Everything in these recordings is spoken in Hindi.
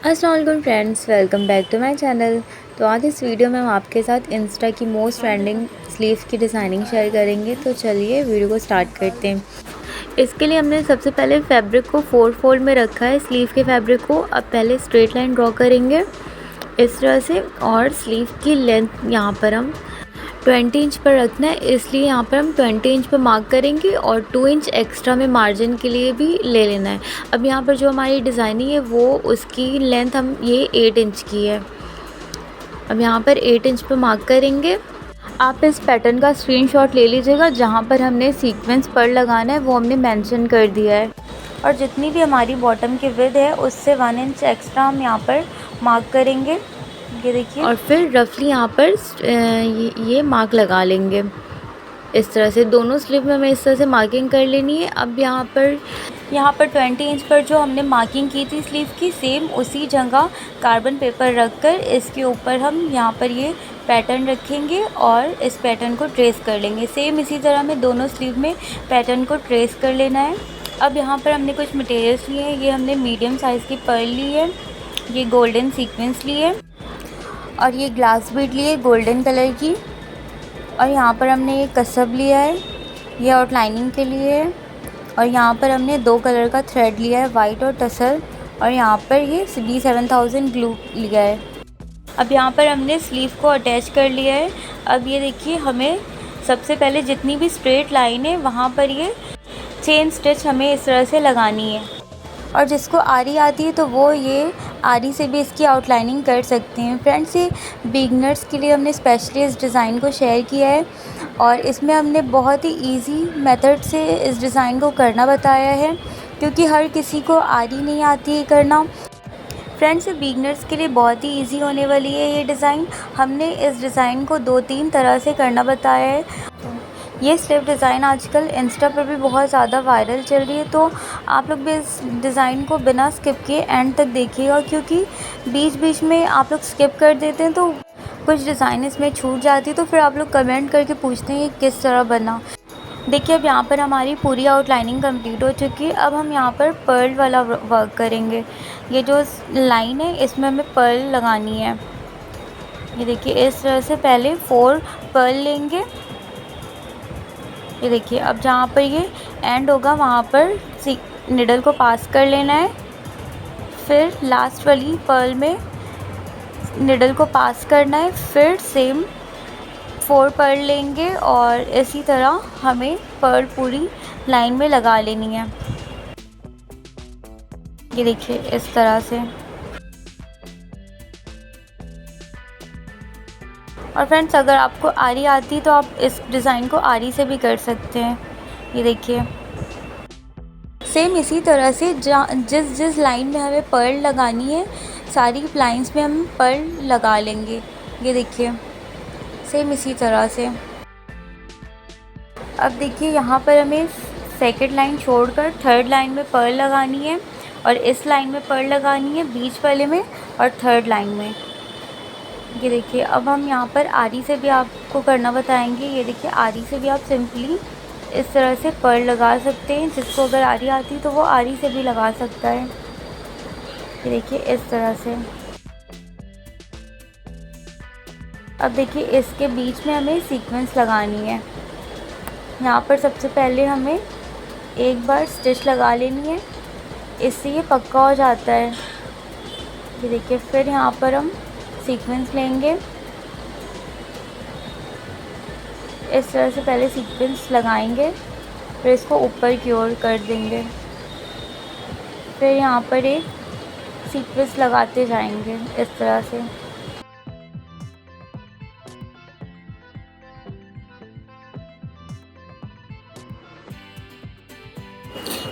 अस्सलाम वालेकुम friends, welcome back to my channel. तो आज इस वीडियो में हम आपके साथ इंस्टा की मोस्ट ट्रेंडिंग स्लीव की डिज़ाइनिंग शेयर करेंगे। तो चलिए वीडियो को स्टार्ट करते हैं। इसके लिए हमने सबसे पहले फैब्रिक को 4 फोल्ड में रखा है। स्लीव के फैब्रिक को अब पहले स्ट्रेट लाइन ड्रॉ करेंगे इस तरह से, और स्लीव की लेंथ यहाँ पर हम 20 इंच पर रखना है, इसलिए यहाँ पर हम 20 इंच पर मार्क करेंगे और 2 इंच एक्स्ट्रा में मार्जिन के लिए भी ले लेना है। अब यहाँ पर जो हमारी डिज़ाइनिंग है वो उसकी लेंथ हम ये 8 इंच की है। अब यहाँ पर 8 इंच पर मार्क करेंगे। आप इस पैटर्न का स्क्रीनशॉट ले लीजिएगा, जहाँ पर हमने सीक्वेंस पर लगाना है वो हमने मेंशन कर दिया है। और जितनी भी हमारी बॉटम की विड्थ है उससे 1 इंच एक्स्ट्रा हम यहाँ पर मार्क करेंगे, ये देखिए। और फिर रफली यहाँ पर ये मार्क लगा लेंगे इस तरह से। दोनों स्लीव में हमें इस तरह से मार्किंग कर लेनी है। अब यहाँ पर 20 इंच पर जो हमने मार्किंग की थी स्लीव की, सेम उसी जगह कार्बन पेपर रखकर इसके ऊपर हम यहाँ पर ये पैटर्न रखेंगे और इस पैटर्न को ट्रेस कर लेंगे। सेम इसी तरह हमें दोनों स्लीव में पैटर्न को ट्रेस कर लेना है। अब यहाँ पर हमने कुछ मटेरियल्स लिए हैं। ये हमने मीडियम साइज़ की पर्ल ली है, ये गोल्डन सीक्वेंस ली है, और ये ग्लास बीड ली है गोल्डन कलर की, और यहाँ पर हमने ये कसब लिया है, ये आउटलाइनिंग के लिए है, और यहाँ पर हमने 2 कलर का थ्रेड लिया है, वाइट और टसल, और यहाँ पर ये B7000 ग्लू लिया है। अब यहाँ पर हमने स्लीव को अटैच कर लिया है। अब ये देखिए, हमें सबसे पहले जितनी भी स्ट्रेट लाइन है वहाँ पर ये चेन स्टिच हमें इस तरह से लगानी है, और जिसको आरी आती है तो वो ये आरी से भी इसकी आउटलाइनिंग कर सकते हैं। फ्रेंड्स, ये बिगनर्स के लिए हमने स्पेशली इस डिज़ाइन को शेयर किया है, और इसमें हमने बहुत ही इजी मेथड से इस डिज़ाइन को करना बताया है, क्योंकि हर किसी को आरी नहीं आती है करना। फ्रेंड्स, बिगनर्स के लिए बहुत ही इजी होने वाली है ये डिज़ाइन। हमने इस डिज़ाइन को 2-3 तरह से करना बताया है। ये स्लीव डिज़ाइन आजकल इंस्टा पर भी बहुत ज़्यादा वायरल चल रही है, तो आप लोग भी इस डिज़ाइन को बिना स्किप किए एंड तक देखिएगा, क्योंकि बीच बीच में आप लोग स्किप कर देते हैं तो कुछ डिज़ाइन इसमें छूट जाती है, तो फिर आप लोग कमेंट करके पूछते हैं किस तरह बना। देखिए, अब यहाँ पर हमारी पूरी आउटलाइनिंग कंप्लीट हो चुकी है। अब हम यहाँ पर पर्ल वाला वर्क करेंगे। ये जो लाइन है इसमें हमें पर्ल लगानी है। ये देखिए, इस तरह से पहले 4 पर्ल लेंगे। ये देखिए, अब जहाँ पर ये एंड होगा वहाँ पर निडल को पास कर लेना है, फिर लास्ट वाली पर्ल में निडल को पास करना है, फिर सेम 4 पर्ल लेंगे और इसी तरह हमें पर्ल पूरी लाइन में लगा लेनी है। ये देखिए, इस तरह से। और फ्रेंड्स, अगर आपको आरी आती तो आप इस डिज़ाइन को आरी से भी कर सकते हैं। ये देखिए, सेम इसी तरह से जिस जिस लाइन में हमें पर्ल लगानी है सारी लाइंस में हम पर्ल लगा लेंगे। ये देखिए, सेम इसी तरह से। अब देखिए, यहाँ पर हमें सेकंड लाइन छोड़कर थर्ड लाइन में पर्ल लगानी है, और इस लाइन में पर्ल लगानी है, बीच वाले में और थर्ड लाइन में। ये देखिए, अब हम यहाँ पर आरी से भी आपको करना बताएंगे। ये देखिए, आरी से भी आप सिंपली इस तरह से पर्ल लगा सकते हैं। जिसको अगर आरी आती तो वो आरी से भी लगा सकता है। ये देखिए, इस तरह से। अब देखिए, इसके बीच में हमें सीक्वेंस लगानी है। यहाँ पर सबसे पहले हमें एक बार स्टिच लगा लेनी है, इससे ये पक्का हो जाता है। ये देखिए, फिर यहाँ पर हम सीक्वेंस लेंगे। इस तरह से पहले सीक्वेंस लगाएंगे, फिर इसको ऊपर की ओर कर देंगे, फिर यहाँ पर एक सीक्वेंस लगाते जाएंगे इस तरह से।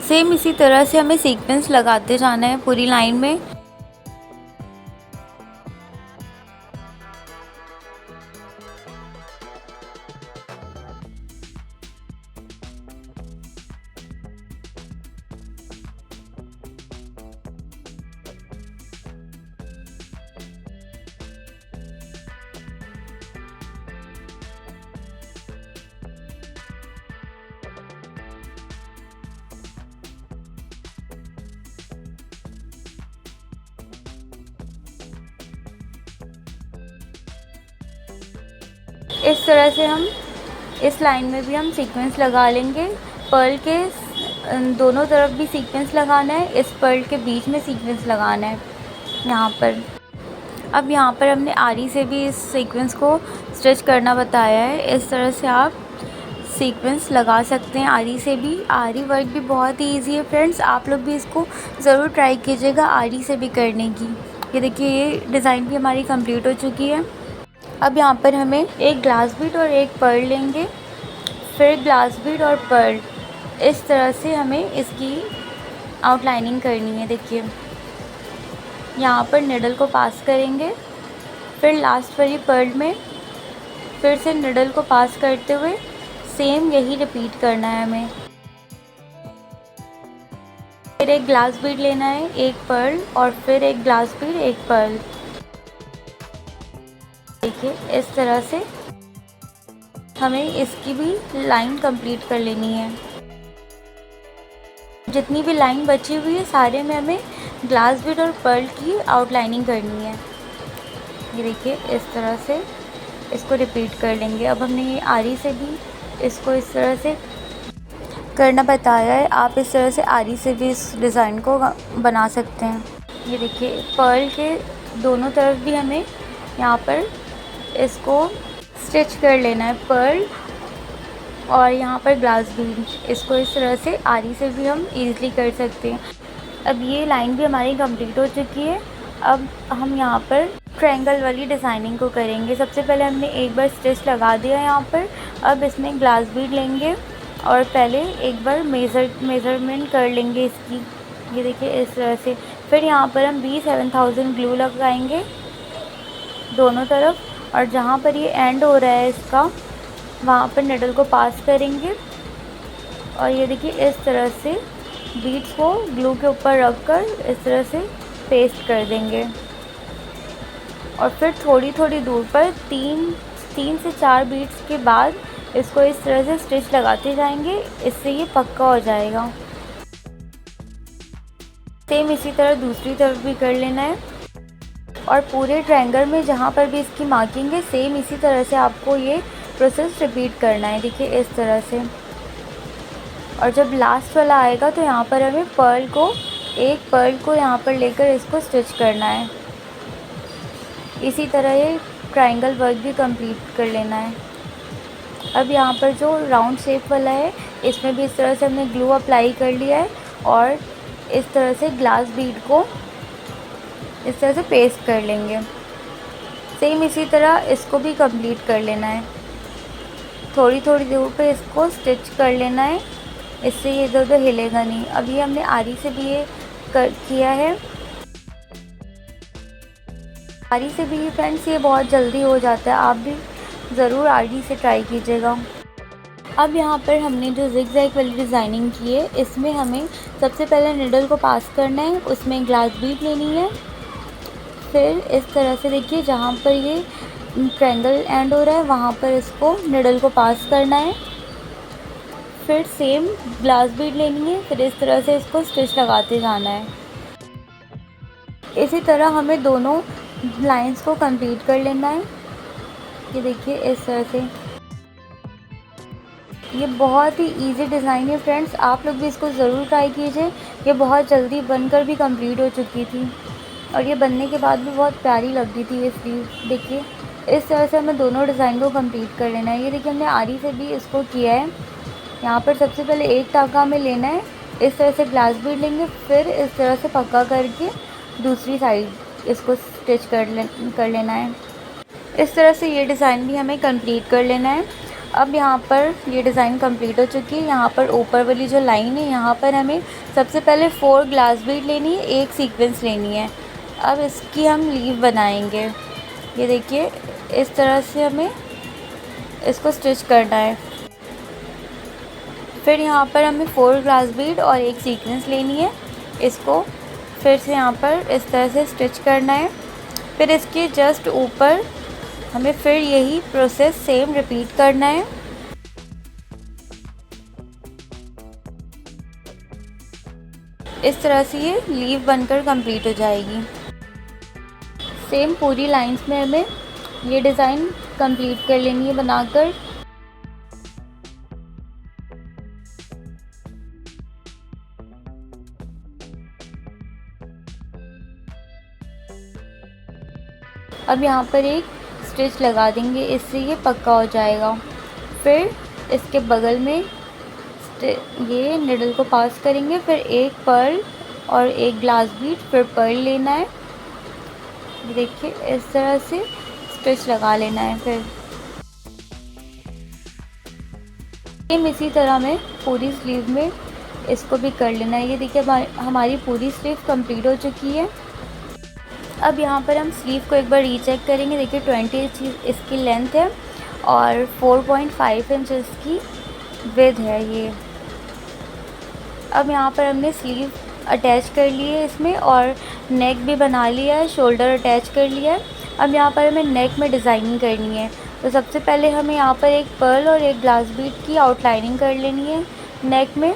सेम इसी तरह से हमें सीक्वेंस लगाते जाना है पूरी लाइन में। इस तरह से हम इस लाइन में भी हम सीक्वेंस लगा लेंगे। पर्ल के दोनों तरफ भी सीक्वेंस लगाना है, इस पर्ल के बीच में सीक्वेंस लगाना है यहाँ पर। अब यहाँ पर हमने आरी से भी इस सीक्वेंस को स्टिच करना बताया है। इस तरह से आप सीक्वेंस लगा सकते हैं आरी से भी। आरी वर्क भी बहुत ही ईजी है फ्रेंड्स, आप लोग भी इसको ज़रूर ट्राई कीजिएगा आरी से भी करने की। ये देखिए, ये डिज़ाइन भी हमारी कंप्लीट हो चुकी है। अब यहाँ पर हमें एक ग्लास बीड और एक पर्ल लेंगे, फिर ग्लास बीड और पर्ल, इस तरह से हमें इसकी आउटलाइनिंग करनी है। देखिए, यहाँ पर निडल को पास करेंगे, फिर लास्ट वाली पर्ल में फिर से निडल को पास करते हुए सेम यही रिपीट करना है हमें। फिर एक ग्लास बीड लेना है, एक पर्ल, और फिर एक ग्लास बीड, एक पर्ल। देखिए, इस तरह से हमें इसकी भी लाइन कंप्लीट कर लेनी है। जितनी भी लाइन बची हुई है सारे में हमें ग्लास बीड और पर्ल की आउटलाइनिंग करनी है। ये देखिए, इस तरह से इसको रिपीट कर लेंगे। अब हमने ये आरी से भी इसको इस तरह से करना बताया है, आप इस तरह से आरी से भी इस डिज़ाइन को बना सकते हैं। ये देखिए, पर्ल के दोनों तरफ भी हमें यहाँ पर इसको स्टिच कर लेना है, पर्ल और यहाँ पर ग्लास बीड। इसको इस तरह से आरी से भी हम इजीली कर सकते हैं। अब ये लाइन भी हमारी कंप्लीट हो चुकी है। अब हम यहाँ पर ट्रायंगल वाली डिज़ाइनिंग को करेंगे। सबसे पहले हमने एक बार स्टिच लगा दिया यहाँ पर। अब इसमें ग्लास बीड लेंगे और पहले एक बार मेज़रमेंट कर लेंगे इसकी। ये देखिए, इस तरह से। फिर यहाँ पर हम B7000 ग्लू लगाएंगे दोनों तरफ, और जहाँ पर ये एंड हो रहा है इसका, वहाँ पर निडल को पास करेंगे और ये देखिए, इस तरह से बीड्स को ग्लू के ऊपर रख कर इस तरह से पेस्ट कर देंगे। और फिर थोड़ी थोड़ी दूर पर तीन से 4 बीड्स के बाद इसको इस तरह से स्टिच लगाते जाएंगे, इससे ये पक्का हो जाएगा। सेम इसी तरह दूसरी तरफ भी कर लेना है, और पूरे ट्रायंगल में जहाँ पर भी इसकी मार्किंग है सेम इसी तरह से आपको ये प्रोसेस रिपीट करना है। देखिए, इस तरह से। और जब लास्ट वाला आएगा तो यहाँ पर हमें एक पर्ल को यहाँ पर लेकर इसको स्टिच करना है। इसी तरह ये ट्रायंगल वर्क भी कंप्लीट कर लेना है। अब यहाँ पर जो राउंड शेप वाला है इसमें भी इस तरह से हमने ग्लू अप्लाई कर लिया है, और इस तरह से ग्लास बीड को इस तरह से पेस्ट कर लेंगे। सेम इसी तरह इसको भी कंप्लीट कर लेना है। थोड़ी थोड़ी दूर पे इसको स्टिच कर लेना है, इससे ये इधर उधर हिलेगा नहीं। अभी हमने आरी से भी ये किया है। आरी से भी फ्रेंड्स ये बहुत जल्दी हो जाता है, आप भी ज़रूर आरी से ट्राई कीजिएगा। अब यहाँ पर हमने जो ज़िगज़ैग वाली डिज़ाइनिंग की है, इसमें हमें सबसे पहले निडल को पास करना है, उसमें ग्लास बीड लेनी है। फिर इस तरह से देखिए, जहाँ पर ये ट्रायंगल एंड हो रहा है वहाँ पर इसको निडल को पास करना है। फिर सेम ग्लास बीड लेनी है, फिर इस तरह से इसको स्टिच लगाते जाना है। इसी तरह हमें दोनों लाइंस को कंप्लीट कर लेना है। ये देखिए, इस तरह से। ये बहुत ही इजी डिज़ाइन है फ्रेंड्स, आप लोग भी इसको ज़रूर ट्राई कीजिए। ये बहुत जल्दी बनकर भी कंप्लीट हो चुकी थी, और ये बनने के बाद भी बहुत प्यारी लग रही थी ये स्लीव। देखिए, इस तरह से हमें दोनों डिज़ाइन को कंप्लीट कर लेना है। ये देखिए, हमने आरी से भी इसको किया है। यहाँ पर सबसे पहले एक टाँका हमें लेना है, इस तरह से ग्लास बीड लेंगे, फिर इस तरह से पक्का करके दूसरी साइड इसको स्टिच कर लेना है। इस तरह से ये डिज़ाइन भी हमें कंप्लीट कर लेना है। अब यहाँ पर ये डिज़ाइन कंप्लीट हो चुकी है। यहाँ पर ऊपर वाली जो लाइन है यहाँ पर हमें सबसे पहले 4 ग्लास बीड लेनी है, एक सीक्वेंस लेनी है। अब इसकी हम लीव बनाएंगे। ये देखिए, इस तरह से हमें इसको स्टिच करना है। फिर यहाँ पर हमें 4 ग्लास बीड और एक सीक्वेंस लेनी है, इसको फिर से यहाँ पर इस तरह से स्टिच करना है। फिर इसके जस्ट ऊपर हमें फिर यही प्रोसेस सेम रिपीट करना है। इस तरह से ये लीव बनकर कंप्लीट हो जाएगी। सेम पूरी लाइंस में हमें ये डिज़ाइन कंप्लीट कर लेनी है बनाकर। अब यहाँ पर एक स्टिच लगा देंगे, इससे ये पक्का हो जाएगा। फिर इसके बगल में ये निडल को पास करेंगे, फिर एक पर्ल और एक ग्लास बीट, फिर पर्ल लेना है। देखिए इस तरह से स्टिच लगा लेना है। फिर सेम इसी तरह में पूरी स्लीव में इसको भी कर लेना है। ये देखिए हमारी पूरी स्लीव कंप्लीट हो चुकी है। अब यहाँ पर हम स्लीव को एक बार रीचेक करेंगे। देखिए 20 इंच इसकी लेंथ है और 4.5 इंच इसकी विड्थ है ये। अब यहाँ पर हमने स्लीव अटैच कर ली है इसमें, और नेक भी बना लिया है, शोल्डर अटैच कर लिया है। अब यहाँ पर हमें नेक में डिज़ाइनिंग करनी है। तो सबसे पहले हमें यहाँ पर एक पर्ल और एक ग्लास बीट की आउटलाइनिंग कर लेनी है नेक में।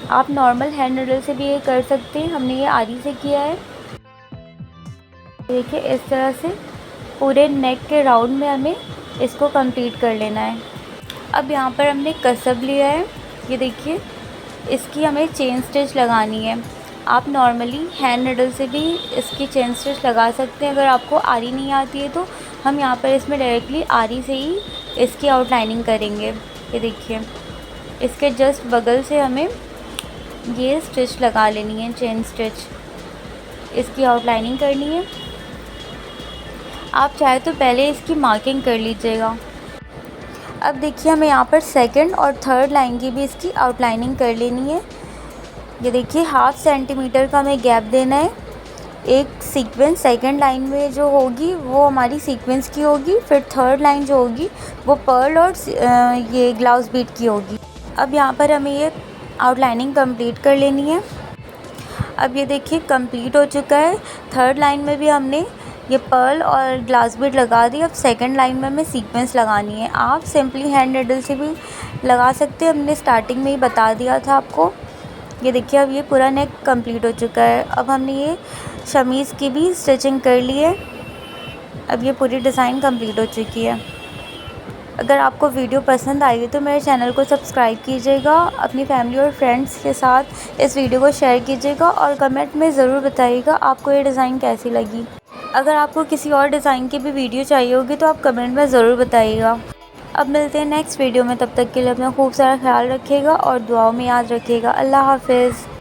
आप नॉर्मल हैंड नीडल से भी ये कर सकते हैं, हमने ये आरी से किया है। देखिए इस तरह से पूरे नेक के राउंड में हमें इसको कंप्लीट कर लेना है। अब यहाँ पर हमने कसब लिया है, ये देखिए इसकी हमें चेन स्टिच लगानी है। आप नॉर्मली हैंड नीडल से भी इसकी चेन स्टिच लगा सकते हैं। अगर आपको आरी नहीं आती है तो हम यहाँ पर इसमें डायरेक्टली आरी से ही इसकी आउटलाइनिंग करेंगे। ये देखिए इसके जस्ट बगल से हमें ये स्टिच लगा लेनी है, चेन स्टिच, इसकी आउटलाइनिंग करनी है। आप चाहे तो पहले इसकी मार्किंग कर लीजिएगा। अब देखिए हमें यहाँ पर सेकंड और थर्ड लाइन की भी इसकी आउटलाइनिंग कर लेनी है। ये देखिए 1/2 सेंटीमीटर का हमें गैप देना है। एक सीक्वेंस सेकंड लाइन में जो होगी वो हमारी सीक्वेंस की होगी, फिर थर्ड लाइन जो होगी वो पर्ल और ये ग्लास बीट की होगी। अब यहाँ पर हमें ये आउटलाइनिंग कंप्लीट कर लेनी है। अब ये देखिए कंप्लीट हो चुका है। थर्ड लाइन में भी हमने ये पर्ल और ग्लास बीट लगा दी। अब सेकंड लाइन में हमें सीक्वेंस लगानी है। आप सिंपली हैंड नीडल से भी लगा सकते हैं, हमने स्टार्टिंग में ही बता दिया था आपको। ये देखिए अब ये पूरा नेक कंप्लीट हो चुका है। अब हमने ये शमीज़ की भी स्टिचिंग कर ली है। अब ये पूरी डिज़ाइन कंप्लीट हो चुकी है। अगर आपको वीडियो पसंद आई तो मेरे चैनल को सब्सक्राइब कीजिएगा, अपनी फैमिली और फ्रेंड्स के साथ इस वीडियो को शेयर कीजिएगा और कमेंट में ज़रूर बताइएगा आपको ये डिज़ाइन कैसी लगी। अगर आपको किसी और डिज़ाइन की भी वीडियो चाहिए होगी तो आप कमेंट में ज़रूर बताइएगा। अब मिलते हैं नेक्स्ट वीडियो में, तब तक के लिए अपना खूब सारा ख्याल रखिएगा और दुआओं में याद रखिएगा। अल्लाह हाफ़िज़।